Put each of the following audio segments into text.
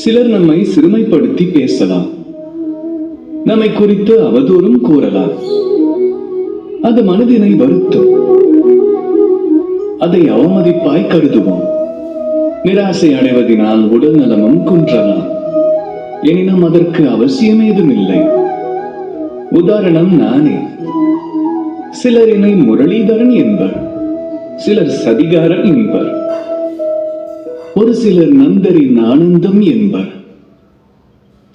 சிலர் நம்மை சிறுமைப்படுத்தி பேசலாம், நம்மை குறித்து அவதூறும் கூறலாம். அது மனதினை வருத்தும். அதை அவமதிப்பாய் கருதுவோம். நிராசை அடைவதனால் உடல் நலமும் குன்றலாம். எனினும் அதற்கு அவசியம் ஏதுமில்லை. உதாரணம் நானே. சிலர் என்னை முரளிதரன் என்பர், சிலர் சதிகாரன் என்பர், ஒரு சிலர் நந்தரின் ஆனந்தம் என்பர்,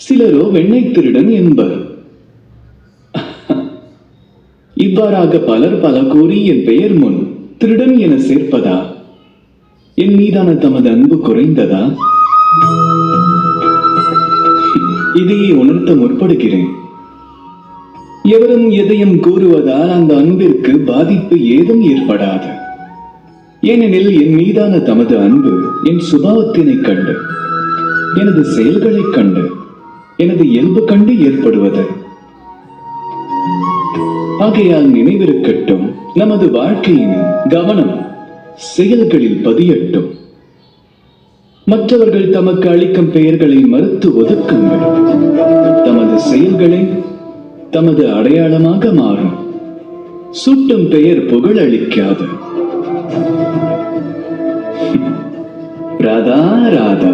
சிலரோ வெண்ணெய் திருடன் என்பர். இவ்வாறாக பலர் பல கூறி என் பெயர் முன் திருடன் என சேர்ப்பதா? என் மீதான தமது அன்பு குறைந்ததா? இதையே உணர்த்த முற்படுகிறேன். எவரும் எதையும் கூறுவதால் அந்த அன்பிற்கு பாதிப்பு ஏதும் ஏற்படாது. ஏனெனில் என் மீதான தமது அன்பு என் சுபாவத்தினை கண்டு, எனது செயல்களை கண்டு, எனது இயல்பு கண்டு ஏற்படுவது. ஆகையால் நினைவிருக்கட்டும், நமது வாழ்க்கையின் கவனம் செயல்களில் பதியட்டும். மற்றவர்கள் தமக்கு அளிக்கும் பெயர்களை மறுத்து ஒதுக்குங்கள். தமது செயல்களை தமது அடையாளமாக மாறும். சூட்டும் பெயர் புகழ் அளிக்காது. ராதா ராதா.